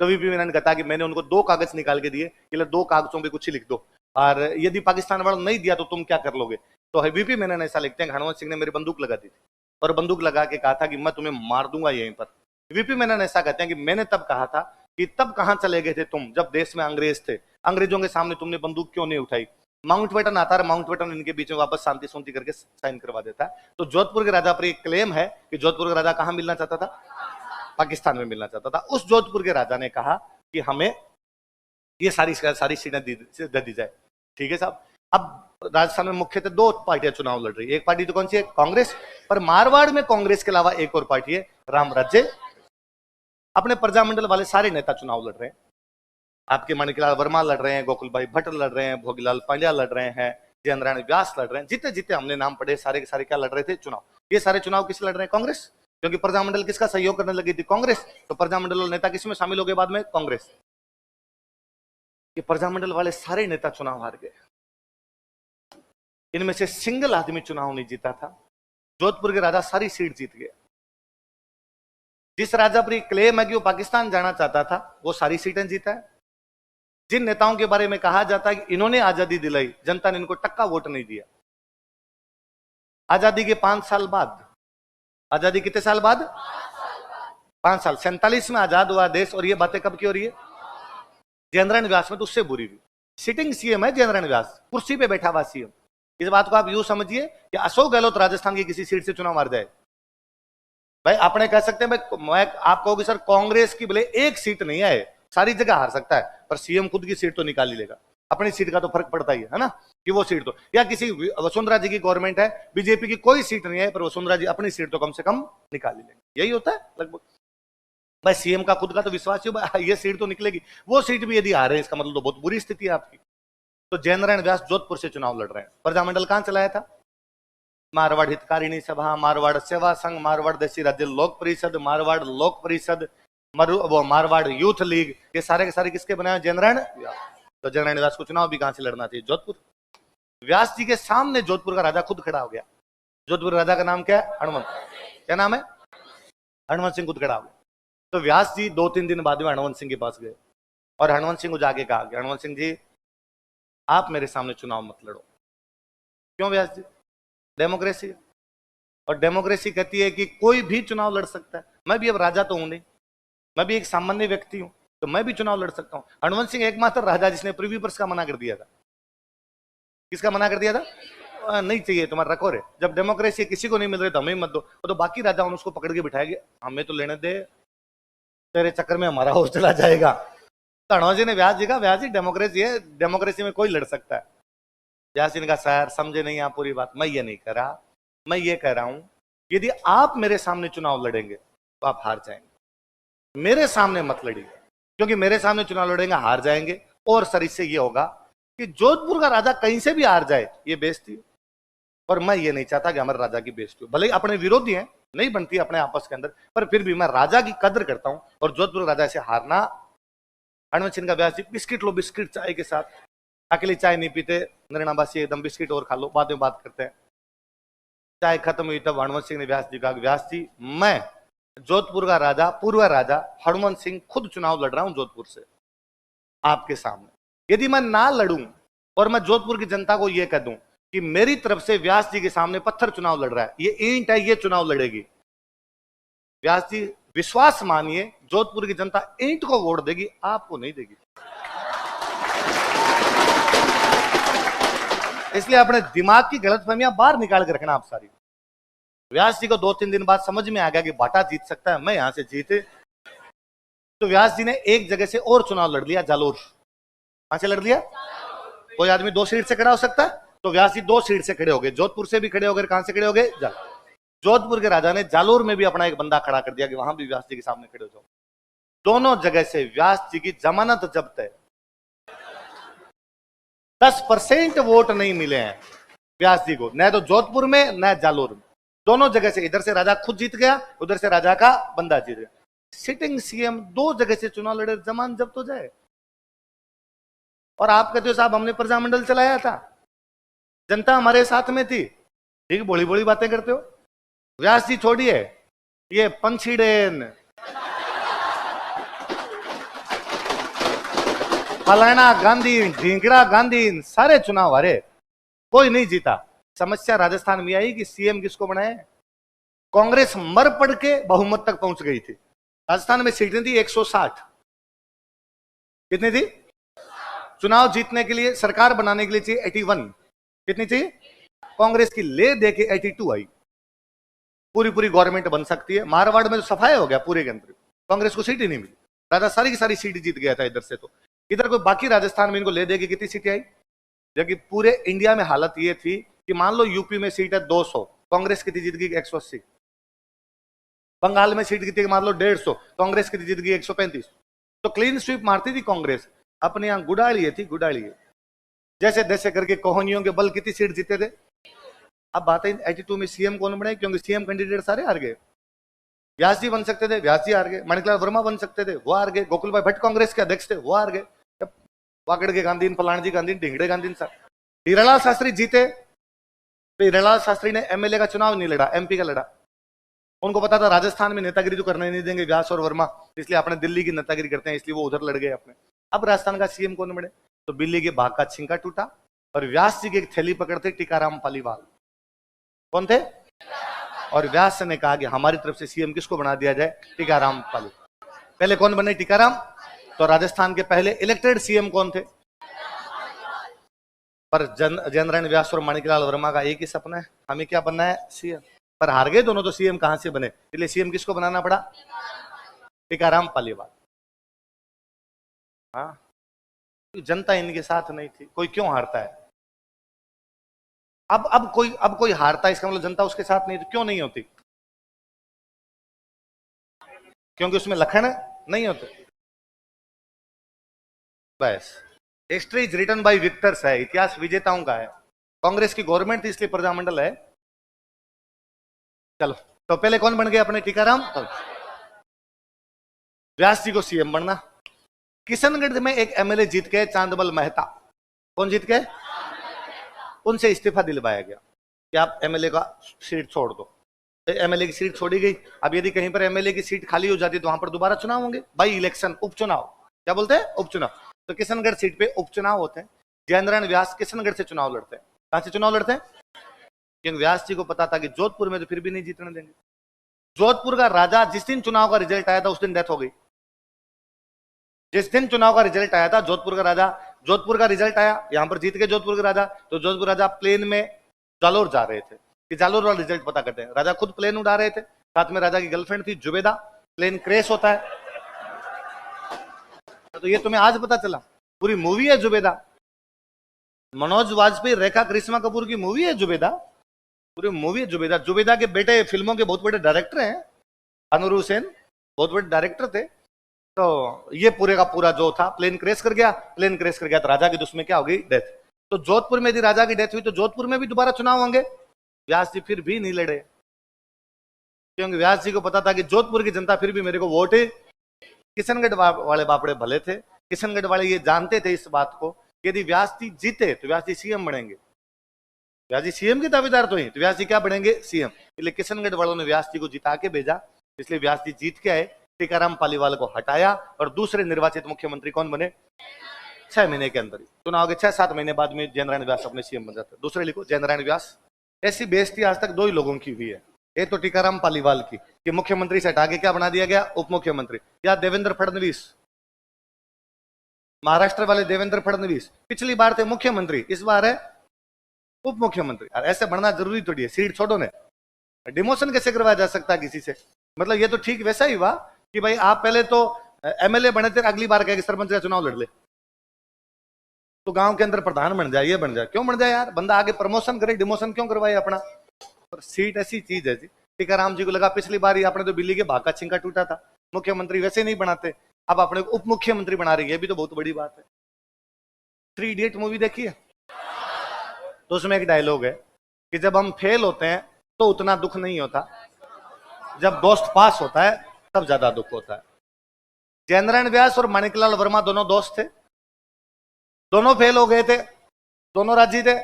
Speaker 1: तो वीपी मेनन कहता कि मैंने उनको 2 कागज निकाल के दिए कि 2 कागजों पे कुछ ही लिख दो, और यदि पाकिस्तान वालों ने नहीं दिया तो तुम क्या कर लोगे? तो वीपी मेनन ऐसा लिखते हैं हणवंत सिंह ने मेरी बंदूक लगा दी थी और बंदूक लगा के कहा था कि मैं तुम्हें मार दूंगा यहीं पर। वीपी मेनन ऐसा कहते हैं कि मैंने तब कहा था कि तब कहां चले गए थे तुम जब देश में अंग्रेज थे? अंग्रेजों के सामने तुमने बंदूक क्यों नहीं उठाई? माउंटबेटन आता है, माउंटबेटन इनके बीच में वापस शांति सुनती करके साइन करवा देता है। तो जोधपुर के राजा पर एक क्लेम है कि जोधपुर का राजा कहां मिलना चाहता था? पाकिस्तान में मिलना चाहता था। उस जोधपुर के राजा ने कहा कि हमें ये सारी सीटें दे दी जाए। ठीक है साहब। अब राजस्थान में मुख्यतः 2 पार्टियां चुनाव लड़ रही है। एक पार्टी तो कौन सी है? कांग्रेस। पर मारवाड़ में कांग्रेस के अलावा एक और पार्टी है, राम राज्य। अपने प्रजामंडल वाले सारे नेता चुनाव लड़ रहे हैं। आपके माणिकलाल वर्मा लड़ रहे हैं, गोकुल भाई भट्ट लड़ रहे हैं, भोगीलाल पांड्या लड़ रहे हैं, जयनारायण व्यास लड़ रहे हैं। जितने जितने हमने नाम पढ़े सारे के सारे क्या लड़ रहे थे? चुनाव। ये सारे चुनाव किस लड़ रहे हैं? कांग्रेस। क्योंकि प्रजामंडल किसका सहयोग करने लगी थी? कांग्रेस। तो प्रजामंडल नेता किसमें शामिल हो गए बाद में? कांग्रेस। ये प्रजामंडल वाले सारे नेता चुनाव हार गए। इनमें से सिंगल आदमी चुनाव नहीं जीता था। जोधपुर के राजा सारी सीट जीत गए। जिस राजा पर क्लेम है कि वो पाकिस्तान जाना चाहता था वो सारी सीटें जीता है। जिन नेताओं के बारे में कहा जाता है कि इन्होंने आजादी दिलाई, जनता ने इनको टक्का वोट नहीं दिया। आजादी के 5 साल बाद, आजादी कितने साल बाद? 5 साल। 47 में आजाद हुआ देश, और ये बातें कब की हो रही है? जयनारायण व्यास में तो उससे बुरी हुई। सिटिंग सीएम है जयनारायण व्यास, कुर्सी पे बैठा हुआ सीएम। इस बात को आप यूं समझिए कि अशोक गहलोत राजस्थान की किसी सीट से चुनाव हार जाए, भाई आपने कह सकते हैं मैं आप कहोगे सर कांग्रेस की भले एक सीट नहीं है, सारी जगह हार सकता है, पर सीएम खुद की सीट तो निकाल ही लेगा। अपनी सीट का तो फर्क पड़ता ही है ना, कि वो सीट तो, या किसी वसुंधरा जी की गवर्नमेंट है, बीजेपी की कोई सीट नहीं है, पर वसुंधरा जी अपनी सीट तो कम से कम निकाल ही लेंगे। यही होता है लगभग। भाई सीएम का खुद का तो विश्वास है ये सीट तो निकलेगी, वो सीट भी यदि आ रहे हैं इसका मतलब तो बहुत बुरी स्थिति है आपकी। तो जयनारायण व्यास जोधपुर से चुनाव लड़ रहे हैं। प्रजामंडल कहां चलाया था? मारवाड़ हितकारिणी सभा, मारवाड़ सेवा संघ, मारवाड़ देशी राज्य लोक परिषद, मारवाड़ लोक परिषद, वो मारवाड़ यूथ लीग, ये सारे के सारे किसके बनाए? जयनारायण व्यास। तो जयनारायण व्यास को चुनाव भी कहां से लड़ना चाहिए? जोधपुर। व्यास जी के सामने जोधपुर का राजा खुद खड़ा हो गया। जोधपुर राजा का नाम क्या है? हणवंत। क्या नाम है? हनुमंत सिंह कुदकड़ावले। तो व्यास जी 2-3 दिन बाद में हनुमंत सिंह के पास गए और हनुमंत सिंह को जाके कहा कि हनुमंत सिंह जी, आप मेरे सामने चुनाव मत लड़ो। क्यों व्यास जी? डेमोक्रेसी है, और डेमोक्रेसी कहती है कि कोई भी चुनाव लड़ सकता है। मैं भी अब राजा तो हूं नहीं, मैं भी एक सामान्य व्यक्ति हूं, तो मैं भी चुनाव लड़ सकता हूं। हनुमंत सिंह एकमात्र राजा जिसने पृथ्वी पर का मना कर दिया था। किसका मना कर दिया था? नहीं चाहिए तुम्हारा रखो रे, जब डेमोक्रेसी किसी को नहीं मिल रही तो हमें मत दो। तो बाकी राजा उसको पकड़ के बिठाएंगे, हमें तो लेने दे, तेरे चक्कर में हमारा होश चला जाएगा। तो हनुमान जी ने व्यास जी कहा, व्यास जी डेमोक्रेसी है, डेमोक्रेसी में कोई लड़ सकता है। व्यास जी ने कहा, सर समझे नहीं आप पूरी बात, मैं ये नहीं कह रहा, मैं ये कह रहा हूं यदि आप मेरे सामने चुनाव लड़ेंगे तो आप हार जाएंगे। मेरे सामने मत लड़िए, क्योंकि मेरे सामने चुनाव लड़ेंगे हार जाएंगे, और सर इससे ये होगा कि जोधपुर का राजा कहीं से भी हार जाए, ये बेइज्जती, और मैं ये नहीं चाहता कि हमारे राजा की बेइज्जती हो। भले ही अपने विरोधी हैं, नहीं बनती अपने आपस के अंदर, पर फिर भी मैं राजा की कदर करता हूं, और जोधपुर राजा से हारना। हनुमंत सिंह का व्यास जी, बिस्किट लो, बिस्किट चाय के साथ, अकेले चाय नहीं पीते, नरणाबासी एकदम, बिस्किट और खा लो, बाद में बात करते हैं। चाय खत्म हुई तब हनुमंत सिंह ने व्यास जी कहा, व्यास जी मैं जोधपुर का राजा, पूर्व राजा हनुमंत सिंह खुद चुनाव लड़ रहा हूं जोधपुर से आपके सामने। यदि मैं ना लड़ूं और मैं जोधपुर की जनता को यह कह दूं कि मेरी तरफ से व्यास जी के सामने पत्थर चुनाव लड़ रहा है, ये ईंट है, ये चुनाव लड़ेगी, व्यास जी विश्वास मानिए जोधपुर की जनता ईंट को वोट देगी, आपको नहीं देगी। इसलिए अपने दिमाग की गलतफहमियां बाहर निकाल के रखना आप सारी। व्यास जी को 2-3 दिन बाद समझ में आ गया कि बाटा जीत सकता है, मैं यहां से जीते। तो व्यास जी ने एक जगह से और चुनाव लड़ लिया, जालोर। कहां से लड़ लिया? कोई आदमी 2 सीट से खड़ा हो सकता है, तो व्यास जी 2 सीट से खड़े हो गए, जोधपुर से भी खड़े हो गए, कहां से खड़े हो गए? जोधपुर के राजा ने जालोर में भी अपना एक बंदा खड़ा कर दिया कि वहां भी व्यास जी के सामने खड़े हो जाओ। दोनों जगह से व्यास जी की जमानत जब्त है। 10% वोट नहीं मिले हैं व्यास जी को, न तो जोधपुर में न जालोर में, दोनों जगह से। इधर से राजा खुद जीत गया, उधर से राजा का बंदा जीत गया। सिटिंग सीएम 2 जगह से चुनाव लड़े, जमानत जब्त हो जाए। और आप कहते हो साहब हमने प्रजामंडल चलाया था, जनता हमारे साथ में थी, ठीक, बोली बोली बातें करते हो। व्यास जी छोड़िए, ये पंछीडेन, फलाना गांधी, ढींगड़ा गांधी, सारे चुनाव हारे, कोई नहीं जीता। समस्या राजस्थान में आई कि सीएम किसको बनाए? कांग्रेस मर पड़ के बहुमत तक पहुंच गई थी। राजस्थान में सीटें थी 160, कितनी थी? चुनाव जीतने के लिए, सरकार बनाने के लिए चाहिए 81, कितनी चाहिए? कांग्रेस की ले दे के 82 आई, पूरी पूरी गवर्नमेंट बन सकती है। मारवाड़ में तो सफाया हो गया पूरे के अंदर, कांग्रेस को सीट ही नहीं मिली, राजा सारी की सारी सीट जीत गया था इधर से। तो इधर कोई बाकी राजस्थान में इनको ले देगी, कितनी सीटें आई? जबकि पूरे इंडिया में हालत ये थी कि मान लो यूपी में सीट है 200, कांग्रेस कितनी जीत गई? 180। बंगाल में सीट कितनी? मान लो 150, कांग्रेस कितनी जीत गई? 135। तो क्लीन स्वीप मारती थी कांग्रेस, अपने यहां गुडालिए थी, गुडालिए, जैसे जैसे करके कोहनियों के बल कितनी सीट जीते थे। अब बात है 82 में सीएम कौन बने? क्योंकि सीएम कैंडिडेट सारे हार गए। व्यास जी बन सकते थे, व्यास जी हार गए। मणिकलाल वर्मा बन सकते थे, वो हार गए। गोकुल भाई भट्ट कांग्रेस के अध्यक्ष थे, वो हार गए। वाकड़ के गांधी, फलाणजी गांधी, ढिंगड़े गांधी, हीरालाल शास्त्री जीते, तो हीरालाल शास्त्री ने एमएलए का चुनाव नहीं लड़ा, एमपी का लड़ा। उनको पता था राजस्थान में नेतागिरी तो करने नहीं देंगे व्यास और वर्मा, इसलिए अपने दिल्ली की नेतागिरी करते हैं, इसलिए वो उधर लड़ गए अपने। अब राजस्थान का सीएम कौन बने? तो बिल्ली के भाग का छिंका टूटा, और व्यास जी की एक थैली पकड़ते टीकाराम पालीवाल। कौन थे? और व्यास ने कहा कि हमारी तरफ से सीएम किसको बना दिया जाए? टीकाराम पालीवाल। पहले कौन बने? टीकाराम। तो राजस्थान के पहले इलेक्टेड सीएम कौन थे? पर जयनारायण व्यास और माणिकलाल वर्मा का एक ही सपना है, हमें क्या बनना है? सीएम। पर हार गए दोनों, तो सीएम कहां से बने? इसलिए सीएम किसको बनाना पड़ा? टीकाराम पालीवाल। हाँ, जनता इनके साथ नहीं थी। कोई क्यों हारता है? अब कोई हारता है, इसका मतलब जनता उसके साथ नहीं थी। क्यों नहीं होती? क्योंकि उसमें लखन नहीं होते, बस। History is written by victors है, इतिहास विजेताओं का है। कांग्रेस की गवर्नमेंट थी इसलिए प्रजामंडल है। चलो, तो पहले कौन बन गए अपने? टीकाराम। व्यास जी को सीएम बनना। किशनगढ़ में एक एमएलए जीत के, चांदबल मेहता। कौन जीत के? उनसे इस्तीफा दिलवाया गया कि आप एमएलए का सीट छोड़ दो। एमएलए की सीट छोड़ी गई। अब यदि कहीं पर एमएलए की सीट खाली हो जाती तो वहां पर दोबारा चुनाव होंगे, बाई इलेक्शन, उपचुनाव, क्या बोलते हैं, उपचुनाव। तो किशनगढ़ सीट पे उपचुनाव होते हैं। जयनारायण व्यास किशनगढ़ से चुनाव लड़ते हैं। कहां से चुनाव लड़ते हैं? क्योंकि व्यास जी को पता था कि जोधपुर में तो फिर भी नहीं जीतने देंगे। जोधपुर का राजा, जिस दिन चुनाव का रिजल्ट आया था उस दिन डेथ हो गई। जिस दिन चुनाव का रिजल्ट आया था, जोधपुर का राजा, जोधपुर का रिजल्ट आया, यहां पर जीत गए जोधपुर के राजा, तो जोधपुर राजा प्लेन में जालोर जा रहे थे कि जालोर वाला रिजल्ट पता करते हैं। राजा खुद प्लेन उड़ा रहे थे, साथ में राजा की गर्लफ्रेंड थी जुबेदा। प्लेन क्रैश होता है, तो ये तुम्हें आज पता चला? पूरी मूवी है जुबेदा, मनोज वाजपेयी, रेखा करिश्मा कपूर की मूवी है जुबेदा, पूरी मूवी है जुबेदा। जुबेदा के बेटे फिल्मों के बहुत बड़े डायरेक्टर हैं, अनूर हुसैन बहुत बड़े डायरेक्टर थे। तो ये पूरे का पूरा जो था, प्लेन क्रैश कर गया, प्लेन क्रैश कर गया तो राजा की उसमें क्या हो गई, डेथ। तो जोधपुर में यदि राजा की डेथ हुई तो जोधपुर में भी दोबारा चुनाव होंगे। व्यास जी फिर भी नहीं लड़े, क्योंकि व्यास जी को पता था कि जोधपुर की जनता फिर भी मेरे को वोट है। किशनगढ़ वाले बापड़े भले थे, किशनगढ़ वाले ये जानते थे इस बात को, यदि व्यास जी जीते तो व्यास जी सीएम बनेंगे। व्यास जी सीएम के दावेदार तो ही, तो व्यास जी क्या बनेंगे, सीएम। इसलिए किशनगढ़ वालों ने व्यास जी को जिता के भेजा, इसलिए व्यास जी जीत के आए। टीकाराम पालीवाल को हटाया और दूसरे निर्वाचित मुख्यमंत्री कौन बने? 6 महीने के अंदर ही चुनाव के 6-7 महीने बाद में जयनारायण व्यास अपने सीएम बन जाते। दूसरे लिखो जयनारायण व्यास। ऐसी बेइज्जती आज तक 2 ही लोगों की हुई है, एक तो टीकाराम पालीवाल की कि मुख्यमंत्री से हटा के क्या बना दिया गया, उप मुख्यमंत्री। या देवेंद्र फडणवीस, महाराष्ट्र वाले देवेंद्र फडणवीस पिछली बार थे मुख्यमंत्री, इस बार है उप मुख्यमंत्री। ऐसे बढ़ना जरूरी थोड़ी है, सीट छोड़ो ने, डिमोशन कैसे करवाया जा सकता है किसी से? मतलब ये तो ठीक वैसा ही हुआ कि भाई आप पहले तो एमएलए बने थे, अगली बार कहे सरपंच का चुनाव लड़ ले, तो गांव के अंदर प्रधान बन जाए, ये बन जाए। क्यों बन जाए यार, बंदा आगे प्रमोशन करे, डिमोशन क्यों करवाए अपना? पर सीट ऐसी चीज है जी। टीकाराम जी को लगा पिछली बार ही आपने तो बिल्ली के भाग का छिंका टूटा था, मुख्यमंत्री वैसे नहीं बनाते, अब अपने उप मुख्यमंत्री बना रही है, भी तो बहुत बड़ी बात है। 3 इडियट मूवी देखी है? तो उसमें एक डायलॉग है कि जब हम फेल होते हैं तो उतना दुख नहीं होता, जब दोस्त पास होता है तब ज्यादा दुख होता है। जयनारायण व्यास और माणिकलाल वर्मा दोनों दोस्त थे, दोनों फेल हो गए थे, दोनों राजी थे।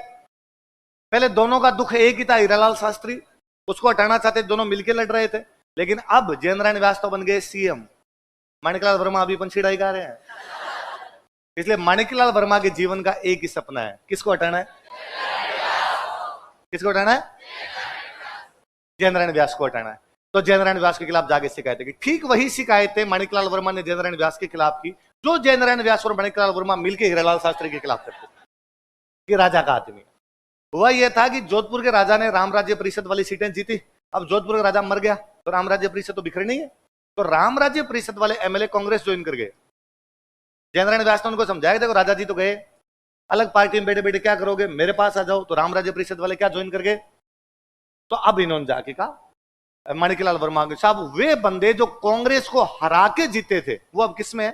Speaker 1: पहले दोनों का दुख एक ही था, हीरालाल शास्त्री, उसको हटाना चाहते, दोनों मिलकर लड़ रहे थे। लेकिन अब जयनारायण व्यास तो बन गए सीएम, माणिकलाल वर्मा अभी पंछीड़ाई गा रहे हैं। इसलिए माणिकलाल वर्मा के जीवन का एक ही सपना है, किसको हटाना है? किसको हटाना है? जयनारायण व्यास को हटाना है। तो जयनारायण व्यास के खिलाफ जाके शिकायतें की। ठीक वही शिकायतें माणिकलाल वर्मा ने जयनारायण व्यास के खिलाफ की जो जयनारायण व्यास और माणिकलाल वर्मा मिलकर हीरालाल शास्त्री के खिलाफ करते कि राजा का आदमी। हुआ यह था कि जोधपुर के राजा ने राम राज्य परिषद वाली सीटें जीती। अब जोधपुर का राजा मर गया तो राम राज्य परिषद तो बिखरनी है, तो राम राज्य परिषद वाले एमएलए कांग्रेस ज्वाइन कर गए। जयनारायण व्यास ने उनको समझाया, देखो राजा जी तो गए, अलग पार्टी में बैठे बैठे क्या करोगे, मेरे पास आ जाओ। तो राम राज्य परिषद वाले क्या ज्वाइन कर गए। तो अब इन्होंने जाके कहा माणिकलाल वर्मा के साहब, वे बंदे जो कांग्रेस को हरा के जीते थे वो अब किसमें है?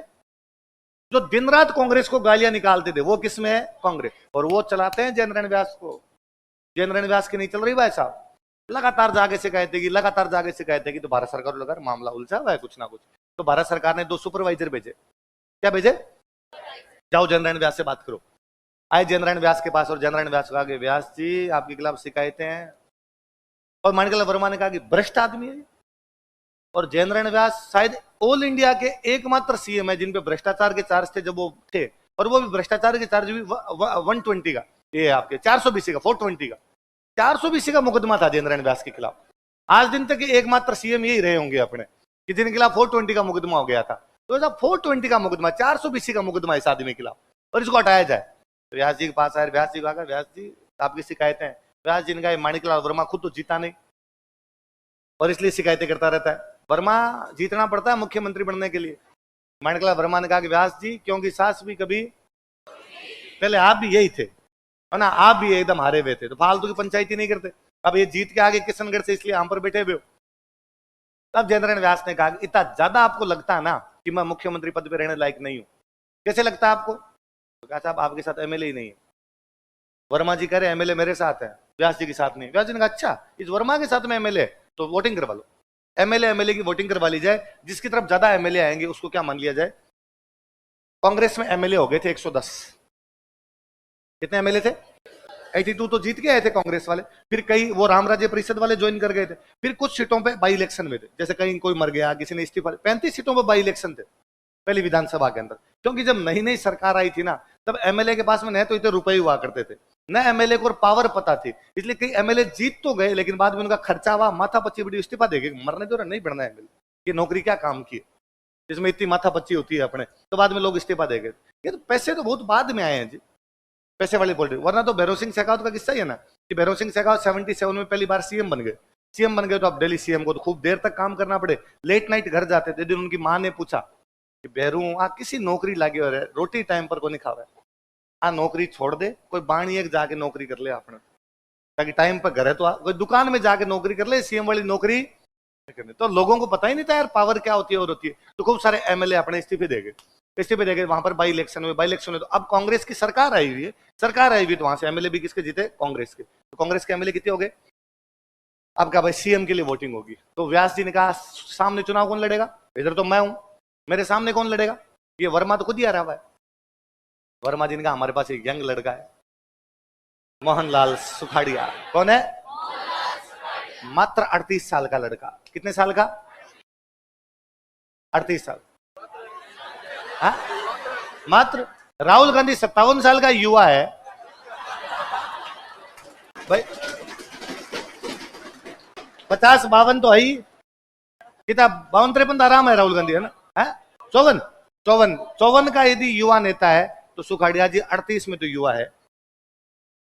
Speaker 1: जो दिन रात कांग्रेस को गालियां निकालते थे वो किसमें है? कांग्रेस। और वो चलाते हैं जयनारायण व्यास को। जयनारायण व्यास की नहीं चल रही भाई साहब, लगातार जाके शिकायतें की, लगातार जाके शिकायतें की। तो भारत सरकार को लगा मामला उलझा हुआ है कुछ ना कुछ, तो भारत सरकार ने 2 सुपरवाइजर भेजे। क्या भेजे? जाओ जयनारायण व्यास से बात करो। आए जयनारायण व्यास के पास और जयनारायण व्यास को कहा, व्यास जी आपके खिलाफ शिकायतें हैं। और माणिकलाल वर्मा ने कहा कि भ्रष्ट आदमी है। और जयनारायण व्यास शायद ऑल इंडिया के एकमात्र सीएम है जिन पे भ्रष्टाचार के चार्ज थे जब वो थे, और वो भी भ्रष्टाचार के चार्ज भी 120 का, ये आपके 420 का, 420 का, 420 का मुकदमा था जयनारायण व्यास के खिलाफ। आज दिन तक एकमात्र सीएम यही रहे होंगे अपने कि जिनके खिलाफ 420 का मुकदमा हो गया था। तो ऐसा 420 का मुकदमा, 420 का मुकदमा इस आदमी के खिलाफ, और इसको हटाया जाए। तो व्यास जी के पास आए, व्यास जी को कहा, व्यास जी आपकी शिकायतें। व्यास जी ने कहा माणिकलाल वर्मा खुद तो जीता नहीं और इसलिए शिकायतें करता रहता है, वर्मा जीतना पड़ता है मुख्यमंत्री बनने के लिए। माणिकलाल वर्मा ने कहा कि व्यास जी, क्योंकि सास भी कभी, पहले आप भी यही थे है ना, आप भी एकदम हारे हुए थे, तो फालतू की पंचायती नहीं करते। अब ये जीत के आगे किशनगढ़ से, इसलिए हम पर बैठे हुए हो। तब जयनारायण व्यास ने कहा, इतना ज्यादा आपको लगता है ना कि मैं मुख्यमंत्री पद पर रहने लायक नहीं हूं, कैसे लगता है आपको? तो कहा साहब आपके साथ एमएलए ही नहीं है। वर्मा जी कह रहे एमएलए मेरे साथ है, व्यास जी के साथ नहीं। व्यास जी ने कहा अच्छा, इस वर्मा के साथ में एमएलए तो वोटिंग करवा लो, एमएलए की वोटिंग करवा ली जाए, जिसकी तरफ ज्यादा एमएलए आएंगे उसको क्या मान लिया जाए। कांग्रेस में एमएलए हो गए थे 110। कितने एमएलए थे? 82 तो जीत के आए थे कांग्रेस वाले, फिर कई वो राम राज्य परिषद वाले ज्वाइन कर गए थे, फिर कुछ सीटों पे बाई इलेक्शन में थे, जैसे कहीं कोई मर गया, किसी ने इस्तीफा, 35 सीटों पे बाई इलेक्शन थे पहली विधानसभा के अंदर। क्योंकि जब नई नई सरकार आई थी ना, तब एमएलए के पास में न तो इतने रुपए हुआ करते थे, न एमएलए को पावर पता थी, इसलिए कई एमएलए जीत तो गए, लेकिन बाद में उनका खर्चा हुआ, माथा पच्ची बड़ी इस्तीफा देगी, मरने दो नहीं बढ़ना एमएलए, ये नौकरी क्या काम की, जिसमें इतनी माथा पच्ची होती है अपने, तो बाद में लोग इस्तीफा देंगे। ये तो पैसे तो बहुत बाद में आए हैं जी, पैसे वाली पॉलिटिक्स। वरना तो भैरव सिंह शेखावत का किस्सा ही है ना, कि भैरव सिंह शेखावत 77 में पहली बार सीएम बन गए। सीएम बन गए तो अब दिल्ली सीएम को तो खूब देर तक काम करना पड़े, लेट नाइट घर जाते थे। दिन उनकी माँ ने पूछा कि भैरू आ किसी नौकरी लागे हो रहे, रोटी टाइम पर को नहीं खा रहा है, आ नौकरी छोड़ दे, कोई बाणी एक जाके नौकरी कर ले अपने, ताकि टाइम पर घर है तो कोई दुकान में जाके नौकरी कर ले, सीएम वाली नौकरी करने। तो लोगों को पता ही नहीं था यार पावर क्या होती है और होती है। तो खूब सारे एमएलए अपने इस्तीफे देंगे, इस्तीफे देंगे, वहां पर बाई इलेक्शन हुए, बाई इलेक्शन हुए तो अब कांग्रेस की सरकार आई हुई है, सरकार आई हुई तो वहां से एमएलए भी किसके जीते, कांग्रेस के। तो कांग्रेस के एमएलए कितने हो गए, अब क्या भाई सीएम के लिए वोटिंग होगी। तो व्यास जी ने कहा सामने चुनाव कौन लड़ेगा, इधर तो मैं हूं, मेरे सामने कौन लड़ेगा, ये वर्मा तो खुद ही आ रहा हुआ है। वर्मा जी ने कहा हमारे पास एक यंग लड़का है, मोहनलाल सुखाड़िया। कौन है, मात्र 38 साल का लड़का। कितने साल का, 38 साल। हा? मात्र। राहुल गांधी 57 साल का युवा है भाई, 50-52 तो है ही, कितना 52-53 आराम है राहुल गांधी, है ना, 54 का यदि युवा नेता है तो सुखाड़िया जी 38 में तो युवा है।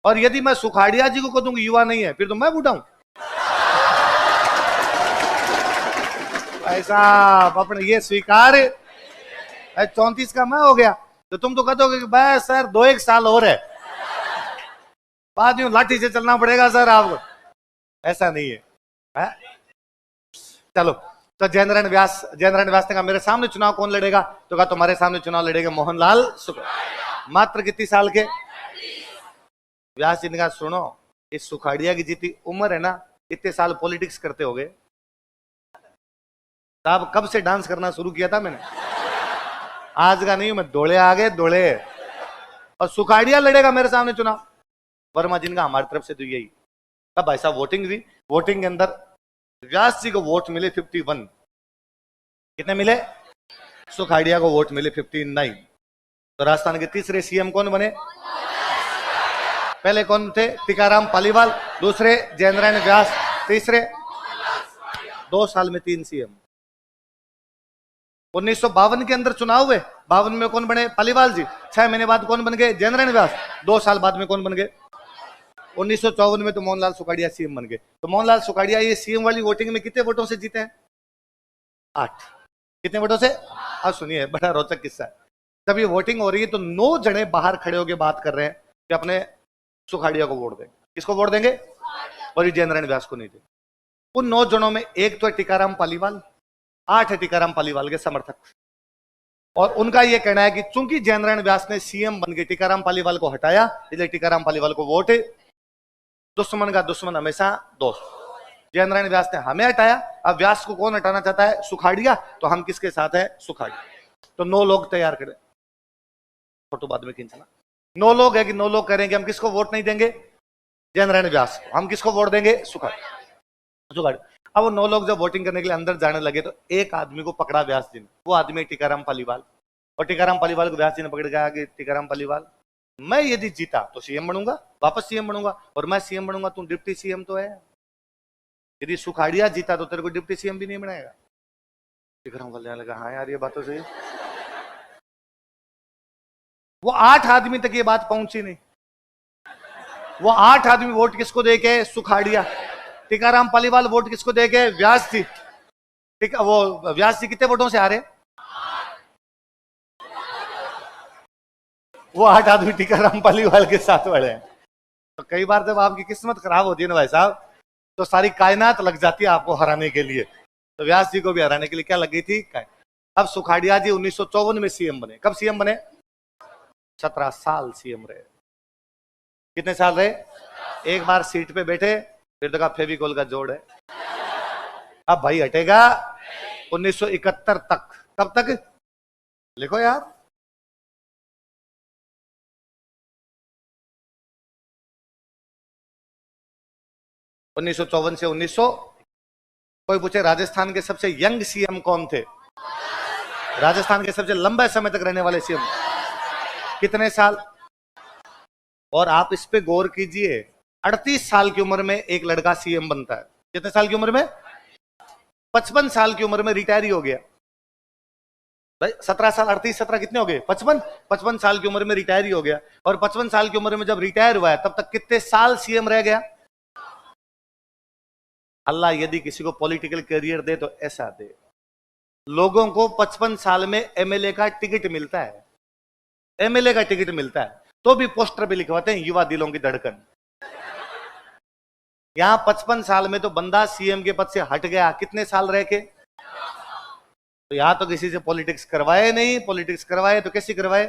Speaker 1: और यदि मैं सुखाड़िया जी को कह दूंगी युवा नहीं है, फिर तो मैं बूढ़ा हूं। ऐसा अपने ये स्वीकार 34 का मैं हो गया, तो तुम तो कह दोगे कि बस सर 2-1 साल और है, बाद में लाठी से चलना पड़ेगा सर आपको। ऐसा नहीं है। चलो, तो जयनारायण व्यास ने कहा मेरे सामने चुनाव कौन लड़ेगा, तो कहा तुम्हारे सामने चुनाव लड़ेगा मोहनलाल सुखाड़िया। मात्र कितनी साल के, व्यास जी ने कहा सुनो, इस सुखाड़िया की जितनी उम्र है ना, इतने साल पॉलिटिक्स करते हो गए साहब। कब से डांस करना शुरू किया था मैंने, आज का नहीं, मैं दौड़े आ गए दौड़े, और सुखाड़िया लड़ेगा मेरे सामने चुनाव। वर्मा जी ने कहा हमारी तरफ से तो यही। तब भाई साहब वोटिंग हुई, वोटिंग के अंदर व्यास जी को वोट मिले 51। कितने मिले, सुखाड़िया को वोट मिले 59। तो राजस्थान के तीसरे सीएम कौन बने, पहले कौन थे, टीकाराम पालीवाल, दूसरे जयनारायण व्यास, तीसरे 2 साल में 3 सीएम। 1952 के अंदर चुनाव हुए, 52 में कौन बने, पालीवाल जी। 6 महीने बाद कौन बन गए, जयनारायण व्यास। 2 साल बाद में कौन बन गए, 1954 में तो मोहनलाल सुखाड़िया सीएम बन गए। तो मोहनलाल सुखाड़िया ये सीएम वाली वोटिंग में कितने वोटों से जीते हैं, 8। कितने वोटों से, अब सुनिए बड़ा रोचक किस्सा है। जब ये वोटिंग हो रही है तो 9 जने बाहर खड़े होकर बात कर रहे हैं कि अपने सुखाड़िया को वोट देंगे। किसको वोट देंगे, और ये जयनारायण व्यास को नहीं देंगे। उन 9 जनों में एक तो है टीकाराम पालीवाल, 8 है टीकाराम पालीवाल के समर्थक। और उनका यह कहना है कि चूंकि जयनारायण व्यास ने सीएम बन के टीकाराम पालीवाल को हटाया, इसलिए टीकाराम पालीवाल को वोट। दुश्मन का दुश्मन हमेशा दोस्त। जयनारायण व्यास ने हमें हटाया, अब व्यास को कौन हटाना चाहता है, सुखाड़िया, तो हम किसके साथ है, सुखाड़िया। तो 9 लोग तैयार करें, फोटो बाद में खींचना। 9 लोग है कि 9 लोग करेंगे हम किसको वोट नहीं देंगे, जयनारायण व्यास को। हम किसको वोट देंगे, सुखाड़िया। अब वो 9 लोग जब वोटिंग करने के लिए अंदर जाने लगे तो एक आदमी को पकड़ा व्यास जी ने, वो आदमी टीकाराम पालीवाल। और टीकाराम पालीवाल को व्यास जी ने पकड़ गया कि टीकाराम पालीवाल, मैं यदि जीता तो सीएम बनूंगा, वापस सीएम बनूंगा, और मैं सीएम बनूंगा तू डिप्टी सीएम तो है। यदि सुखाड़िया जीता तो तेरे को डिप्टी सीएम भी नहीं बनाएगा। टीकाराम पालीवाल लगा हाँ यार ये बात तो सही। वो 8 आदमी तक ये बात पहुंची नहीं। वो 8 आदमी वोट किसको देके, सुखाड़िया। टीकाराम पालीवाल वोट किसको देके, व्यास जी। वो व्यास जी कितने वोटों से आ रहे, वो 8 आदमी टीकाराम पालीवाल के साथ वाले हैं। तो कई बार जब आपकी किस्मत खराब होती है ना भाई साहब, तो सारी कायनात लग जाती है आपको हराने के लिए। तो व्यास जी को भी हराने के लिए क्या लग गई थी, अब सुखाड़िया जी 1954 में सीएम बने। कब सीएम बने, 17 साल सीएम रहे। कितने साल रहे, एक बार सीट पे बैठे फिर तो कहा फेविकोल का जोड़ है, अब भाई हटेगा 1971 तक। कब तक लिखो यार, 1954 से 1900। कोई पूछे राजस्थान के सबसे यंग सीएम कौन थे? राजस्थान के सबसे लंबे समय तक रहने वाले सीएम कितने साल? और आप इस पे गौर कीजिए, 38 साल की उम्र में एक लड़का सीएम बनता है। कितने साल की उम्र में? 55 साल की उम्र में रिटायर ही हो गया भाई। 17 साल 38 17 कितने हो गए? 55 साल की उम्र में रिटायर ही हो गया। और 55 साल की उम्र में जब रिटायर हुआ है तब तक कितने साल सीएम रह गया? अल्लाह यदि किसी को पॉलिटिकल करियर दे तो ऐसा दे। लोगों को 55 साल में एमएलए का टिकट मिलता है, एमएलए का टिकट मिलता है, तो भी पोस्टर पे लिखवाते हैं युवा दिलों की धड़कन। यहां 55 साल में तो बंदा सीएम के पद से हट गया, कितने साल रह के? तो यहां तो किसी से पॉलिटिक्स करवाए नहीं, पॉलिटिक्स करवाए तो कैसी करवाए?